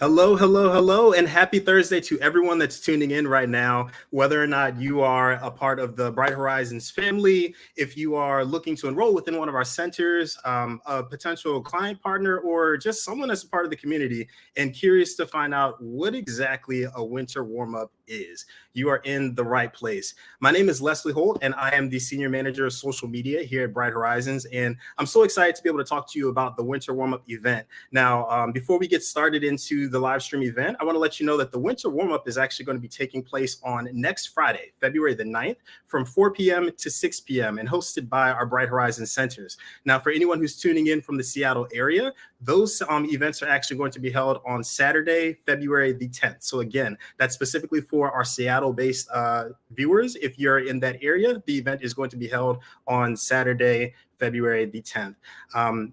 Hello, hello, hello, and happy Thursday to everyone that's tuning in right now. Whether or not you are a part of the Bright Horizons family, if you are looking to enroll within one of our centers, a potential client partner, or just someone that's a part of the community and curious to find out what exactly a winter warm-up is, you are in the right place. My name is Leslie Holt, and I am the Senior Manager of Social Media here at Bright Horizons, and I'm so excited to be able to talk to you about the winter warm-up event. Now, before we get started into the live stream event, I want to let you know that the winter warm-up is actually going to be taking place on next Friday, February the 9th, from 4 p.m. to 6 p.m. and hosted by our Bright Horizons centers. Now, for anyone who's tuning in from the Seattle area, those events are actually going to be held on Saturday, February the 10th. So again, that's specifically for our Seattle-based viewers. If you're in that area, the event is going to be held on Saturday, February the 10th.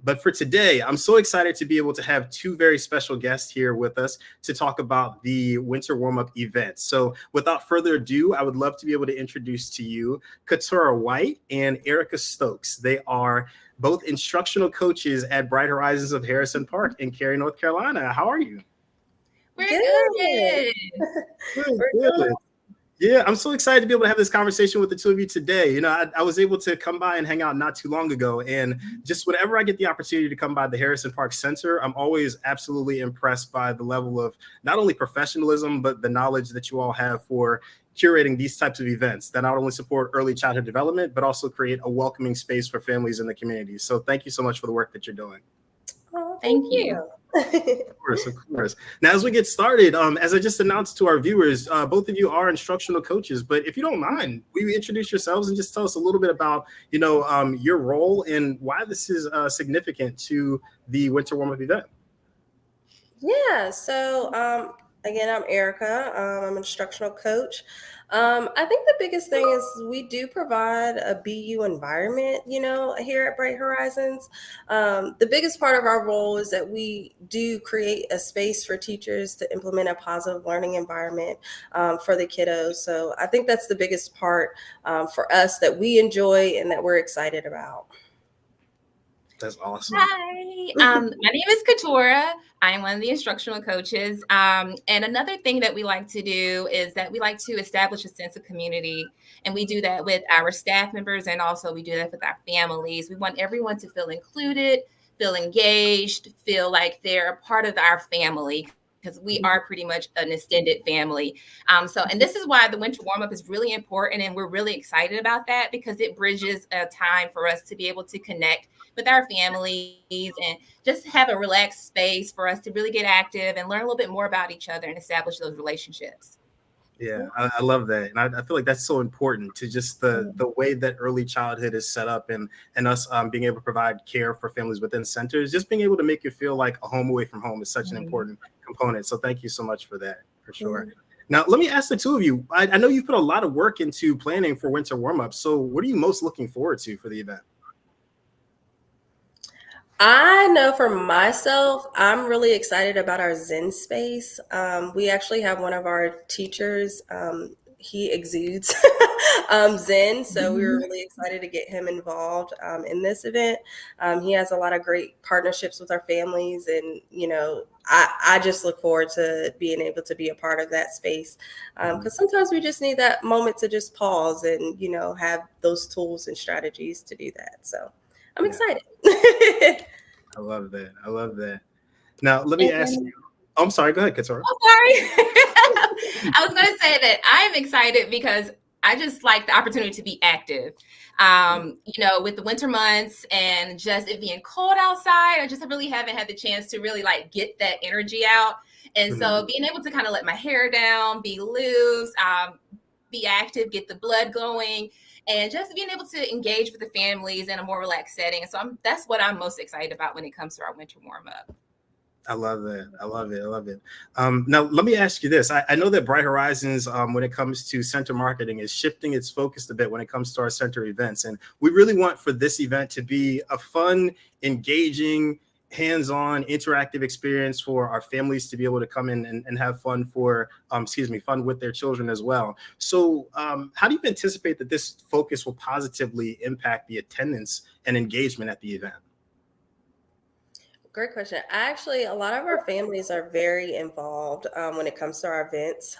But for today, I'm so excited to be able to have two very special guests here with us to talk about the winter warm-up event. So without further ado, I would love to be able to introduce to you Katura White and Erica Stokes. They are both instructional coaches at Bright Horizons of Harrison Park in Cary, North Carolina. How are you? We're good. Good. Yeah, I'm so excited to be able to have this conversation with the two of you today. You know, I was able to come by and hang out not too long ago, and just whenever I get the opportunity to come by the Harrison Park Center, I'm always absolutely impressed by the level of not only professionalism, but the knowledge that you all have for curating these types of events that not only support early childhood development, but also create a welcoming space for families in the community. So thank you so much for the work that you're doing. Oh, thank you. Of course. Now, as we get started, as I just announced to our viewers, both of you are instructional coaches. But if you don't mind, will you introduce yourselves and just tell us a little bit about, your role and why this is significant to the winter warm-up event? Yeah. So, again, I'm Erica. I'm an instructional coach. I think the biggest thing is we do provide a BU environment, here at Bright Horizons. The biggest part of our role is that we do create a space for teachers to implement a positive learning environment for the kiddos. So I think that's the biggest part for us that we enjoy and that we're excited about. That's awesome. Hi, my name is Katura. I am one of the instructional coaches. And another thing that we like to do is that we like to establish a sense of community. And we do that with our staff members, and also we do that with our families. We want everyone to feel included, feel engaged, feel like they're a part of our family, because we are pretty much an extended family. And this is why the winter warm-up is really important, and we're really excited about that, because it bridges a time for us to be able to connect with our families and just have a relaxed space for us to really get active and learn a little bit more about each other and establish those relationships. Yeah, I love that. And I feel like that's so important to just the way that early childhood is set up, and us being able to provide care for families within centers, just being able to make you feel like a home away from home is such an important component. So thank you so much for that, for sure. Now, let me ask the two of you. I know you've put a lot of work into planning for winter warm-up. So what are you most looking forward to for the event? I know for myself, I'm really excited about our Zen space. We actually have one of our teachers, he exudes Zen. So we were really excited to get him involved in this event. He has a lot of great partnerships with our families. And, I just look forward to being able to be a part of that space. Because sometimes we just need that moment to just pause and, have those tools and strategies to do that. So I'm excited. I love that. Now, let me ask you. Oh, I'm sorry. Go ahead, Katura. Oh, sorry. I was going to say that I'm excited because I just like the opportunity to be active. With the winter months and just it being cold outside, I just really haven't had the chance to really get that energy out. And so being able to kind of let my hair down, be loose, be active, get the blood going, and just being able to engage with the families in a more relaxed setting. So that's what I'm most excited about when it comes to our winter warm-up. I love that. I love it. Now, let me ask you this. I know that Bright Horizons, when it comes to center marketing, is shifting its focus a bit when it comes to our center events. And we really want for this event to be a fun, engaging, hands-on, interactive experience for our families to be able to come in and have fun fun with their children as well. So how do you anticipate that this focus will positively impact the attendance and engagement at the event? Great question. Actually, a lot of our families are very involved when it comes to our events.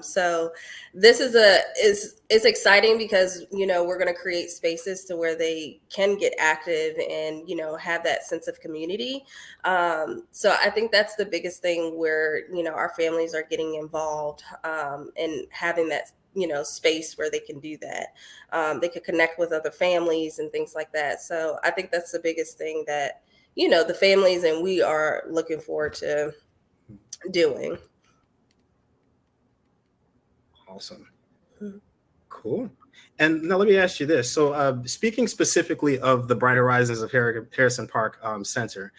So this is exciting because we're going to create spaces to where they can get active and have that sense of community. So I think that's the biggest thing where our families are getting involved and having that space where they can do that. They could connect with other families and things like that. So I think that's the biggest thing that the families and we are looking forward to doing. Awesome. Mhm. Cool. And now let me ask you this. So speaking specifically of the Bright Horizons of Harrison Park Center,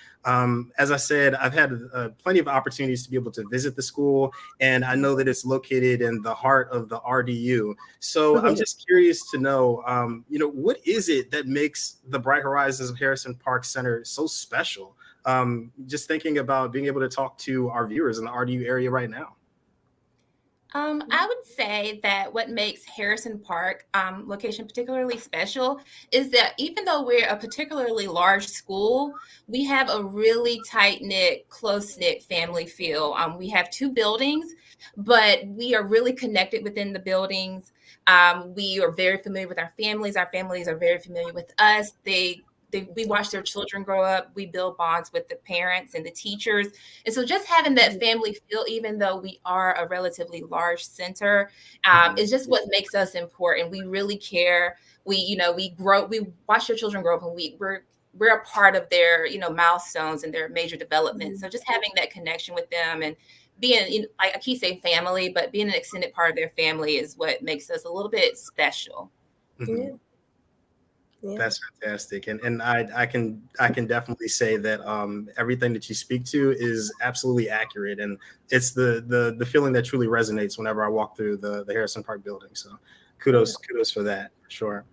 as I said, I've had plenty of opportunities to be able to visit the school, and I know that it's located in the heart of the RDU. So I'm just curious to know, what is it that makes the Bright Horizons of Harrison Park Center so special? Just thinking about being able to talk to our viewers in the RDU area right now. I would say that what makes Harrison Park location particularly special is that even though we're a particularly large school, we have a really tight-knit, close-knit family feel. We have 2 buildings, but we are really connected within the buildings. We are very familiar with our families. Our families are very familiar with us. We watch their children grow up. We build bonds with the parents and the teachers. And so just having that family feel, even though we are a relatively large center, is just what makes us important. We really care. We watch their children grow up, and we're a part of their, milestones and their major development. So just having that connection with them and being, I keep saying family, but being an extended part of their family is what makes us a little bit special. Yeah. Yeah. That's fantastic, and I can definitely say that everything that you speak to is absolutely accurate, and it's the feeling that truly resonates whenever I walk through the Harrison Park building. So kudos for that, for sure.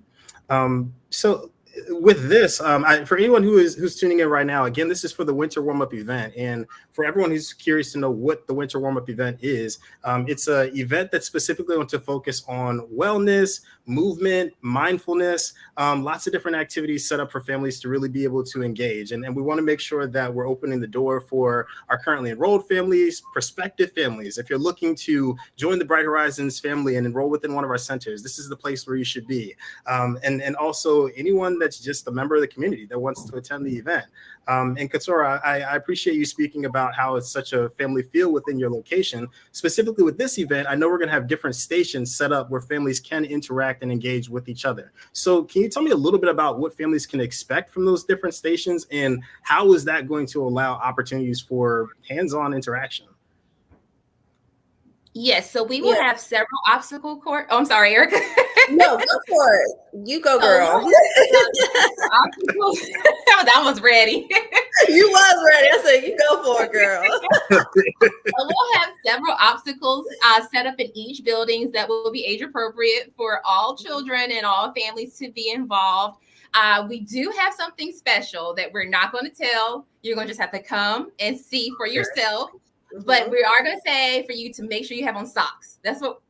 So with this, for anyone who's tuning in right now, again, this is for the winter warm-up event, and for everyone who's curious to know what the winter warm-up event is, it's an event that's specifically going to focus on wellness, movement, mindfulness, lots of different activities set up for families to really be able to engage, and we want to make sure that we're opening the door for our currently enrolled families, prospective families. If you're looking to join the Bright Horizons family and enroll within one of our centers, this is the place where you should be, and also anyone that's just a member of the community that wants to attend the event. And Katura, I appreciate you speaking about how it's such a family feel within your location. Specifically with this event, I know we're going to have different stations set up where families can interact and engage with each other. So can you tell me a little bit about what families can expect from those different stations, and how is that going to allow opportunities for hands-on interaction? Yes, so we will have several obstacle course. Oh, I'm sorry, Erica. No, go for it. You go, girl. I was almost ready. You was ready. I said, you go for it, girl. We'll have several obstacles set up in each buildings that will be age appropriate for all children and all families to be involved. We do have something special that we're not going to tell. You're going to just have to come and see for yourself. But we are going to say for you to make sure you have on socks. That's all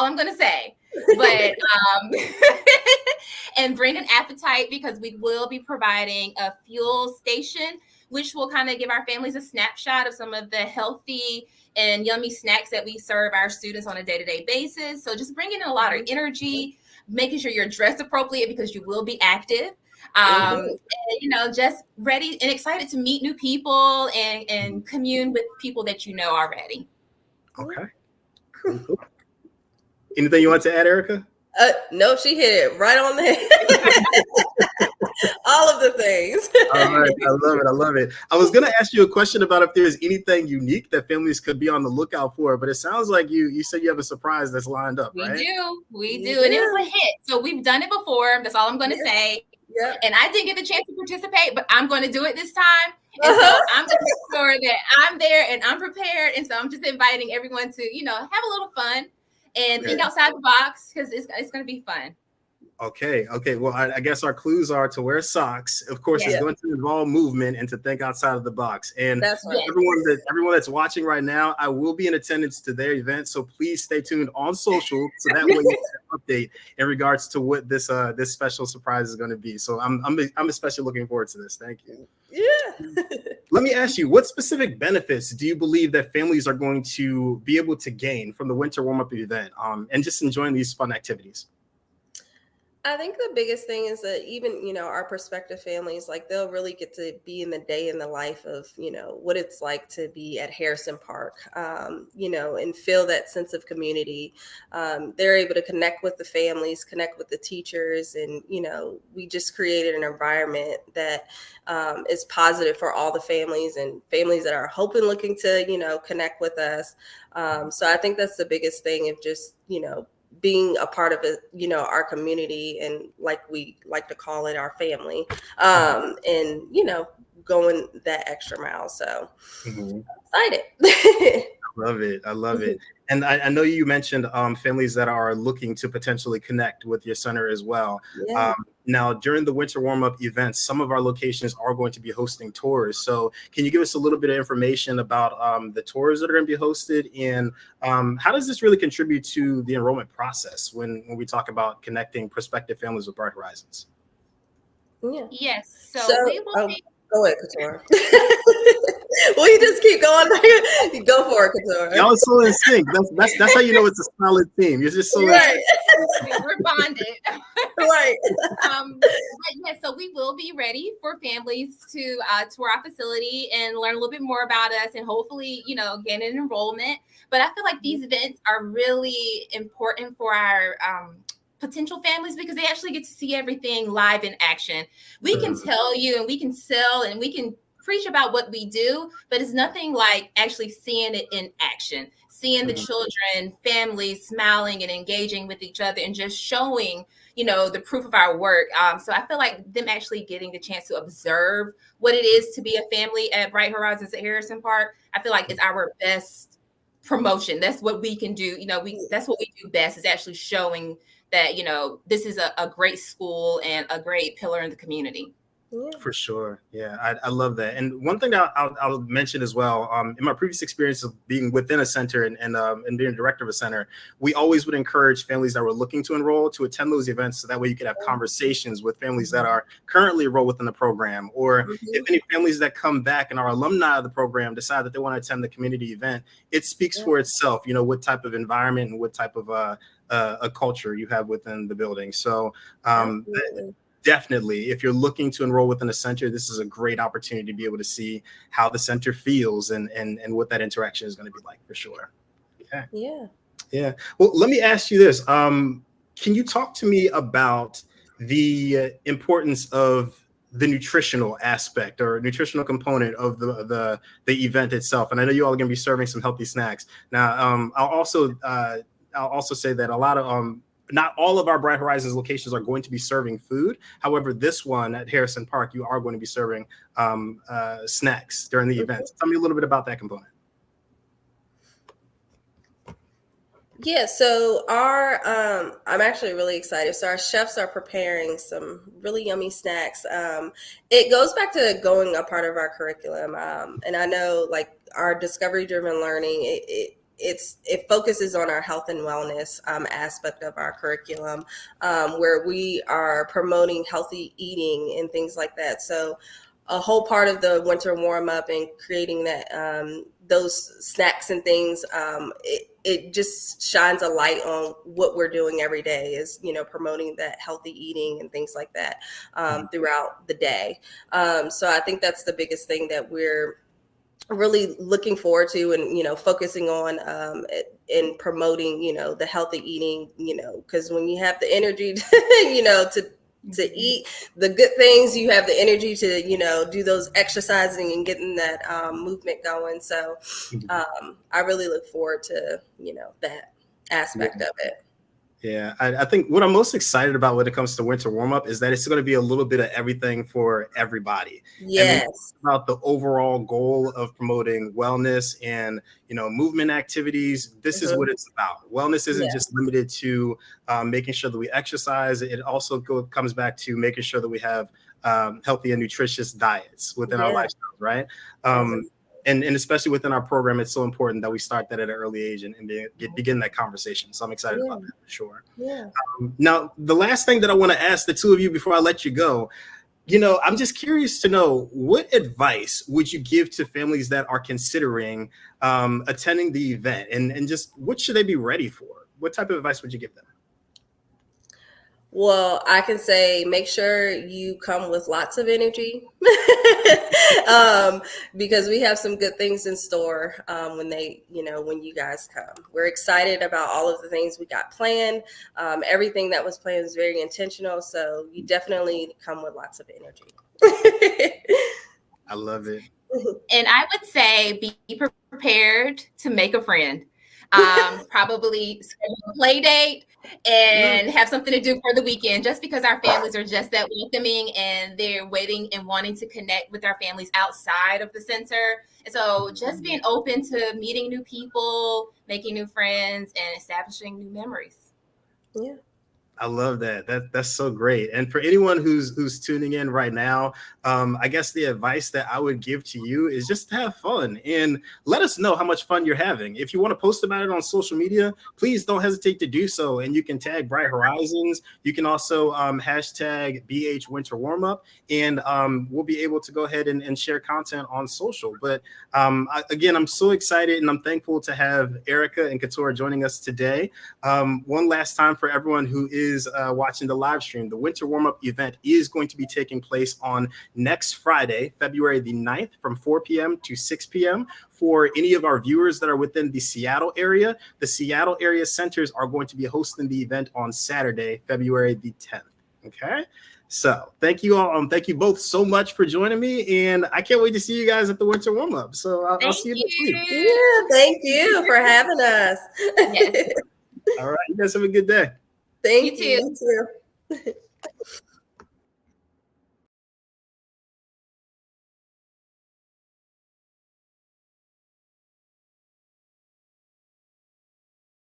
I'm going to say. But and bring an appetite, because we will be providing a fuel station, which will kind of give our families a snapshot of some of the healthy and yummy snacks that we serve our students on a day-to-day basis. So just bringing in a lot of energy, making sure you're dressed appropriately because you will be active. And, just ready and excited to meet new people and commune with people that you know already. Okay. Cool. Anything you want to add, Erica? No, she hit it right on the head. All of the things. All right. I love it. I was going to ask you a question about if there's anything unique that families could be on the lookout for, but it sounds like you said you have a surprise that's lined up, right? We do. And it was a hit. So we've done it before. That's all I'm going to say. Yeah. And I didn't get the chance to participate, but I'm going to do it this time. And so I'm going to make sure that I'm there and I'm prepared. And so I'm just inviting everyone to, have a little fun and think outside the box, because it's going to be fun. Okay. Well, I guess our clues are to wear socks. Of course, it's Yes. going to involve movement and to think outside of the box. And That's right. everyone that's watching right now, I will be in attendance to their event, so please stay tuned on social so that way you get an update in regards to what this special surprise is going to be. So I'm especially looking forward to this. Thank you. Yeah. Let me ask you, what specific benefits do you believe that families are going to be able to gain from the winter warm-up event, and just enjoying these fun activities? I think the biggest thing is that even, our prospective families, like they'll really get to be in the day in the life of, what it's like to be at Harrison Park, and feel that sense of community. They're able to connect with the families, connect with the teachers. And, we just created an environment that is positive for all the families and families that are hoping, looking to, connect with us. So I think that's the biggest thing of just, being a part of it, our community, and like we like to call it, our family, and going that extra mile. So excited. I love it. And I know you mentioned families that are looking to potentially connect with your center as well. Yeah. Now, during the winter warm-up events, some of our locations are going to be hosting tours. So can you give us a little bit of information about the tours that are going to be hosted, and how does this really contribute to the enrollment process when we talk about connecting prospective families with Bright Horizons? Yeah. Yes. So we will be. Go ahead, Couture. Well, you just keep going. Go for it, Couture. Y'all are so in sync. That's how you know it's a solid team. You're just so right. We're bonded. Right. But yeah, so we will be ready for families to tour our facility and learn a little bit more about us, and hopefully, gain an enrollment. But I feel like these events are really important for our potential families, because they actually get to see everything live in action. We can tell you and we can sell and we can preach about what we do, but it's nothing like actually seeing it in action, seeing the children, families smiling and engaging with each other, and just showing, the proof of our work. So I feel like them actually getting the chance to observe what it is to be a family at Bright Horizons at Harrison Park, I feel like is our best promotion. That's what we can do. That's what we do best, is actually showing that, this is a great school and a great pillar in the community. Yeah. For sure. Yeah, I love that. And one thing that I'll mention as well, in my previous experience of being within a center and being a director of a center, we always would encourage families that were looking to enroll to attend those events, so that way you could have conversations with families that are currently enrolled within the program, or if any families that come back and are alumni of the program decide that they want to attend the community event, it speaks for itself, what type of environment and what type of a culture you have within the building. So definitely, if you're looking to enroll within a center, this is a great opportunity to be able to see how the center feels and what that interaction is going to be like, for sure. Okay. Yeah. Well, let me ask you this. Can you talk to me about the importance of the nutritional aspect or nutritional component of the event itself? And I know you all are going to be serving some healthy snacks. Now, I'll also say that a lot of not all of our Bright Horizons locations are going to be serving food. However, this one at Harrison Park, you are going to be serving snacks during the event. Tell me a little bit about that component. Yeah, so I'm actually really excited. So our chefs are preparing some really yummy snacks. It goes back to going a part of our curriculum. And I know, like, our discovery-driven learning, it focuses on our health and wellness aspect of our curriculum, where we are promoting healthy eating and things like that. So a whole part of the winter warm up and creating that those snacks and things, it just shines a light on what we're doing every day, is promoting that healthy eating and things like that throughout the day. So I think that's the biggest thing that we're really looking forward to, and focusing on and promoting the healthy eating, because when you have the energy to eat the good things, you have the energy to do those exercising and getting that movement going. So I really look forward to that aspect of it. Yeah, I think what I'm most excited about when it comes to winter warm up is that it's going to be a little bit of everything for everybody. And when Yes. about the overall goal of promoting wellness and movement activities, this is Hmm. what it's about. Wellness isn't Yeah. just limited to making sure that we exercise. It also comes back to making sure that we have healthy and nutritious diets within our Yeah. lifestyles, right? Mhm. And especially within our program, it's so important that we start that at an early age and begin that conversation. So I'm excited Yeah. about that for sure. Yeah. Now, the last thing that I want to ask the two of you before I let you go, I'm just curious to know, what advice would you give to families that are considering attending the event, and just what should they be ready for? What type of advice would you give them? Well, I can say make sure you come with lots of energy because we have some good things in store when you guys come. We're excited about all of the things we got planned. Everything that was planned is very intentional. So you definitely come with lots of energy. I love it. And I would say be prepared to make a friend. Probably schedule a play date and have something to do for the weekend, just because our families are just that welcoming and they're waiting and wanting to connect with our families outside of the center. And so just being open to meeting new people, making new friends, and establishing new memories. Yeah. I love that. That's so great. And for anyone who's tuning in right now, I guess the advice that I would give to you is just to have fun and let us know how much fun you're having. If you want to post about it on social media, please don't hesitate to do so. And you can tag Bright Horizons. You can also hashtag BH Winter Warmup, and we'll be able to go ahead and share content on social. But again, I'm so excited and I'm thankful to have Erica and Katora joining us today. One last time for everyone who is watching the live stream, the winter warm-up event is going to be taking place on next Friday, February the 9th from 4 p.m. to 6 p.m. For any of our viewers that are within the Seattle area, the Seattle area centers are going to be hosting the event on Saturday, February the 10th. Okay. So thank you all. Thank you both so much for joining me. And I can't wait to see you guys at the winter warm-up. So I'll see you next week. Yeah, thank you for having us. Yes. All right. You guys have a good day. Thank You too. you. You too.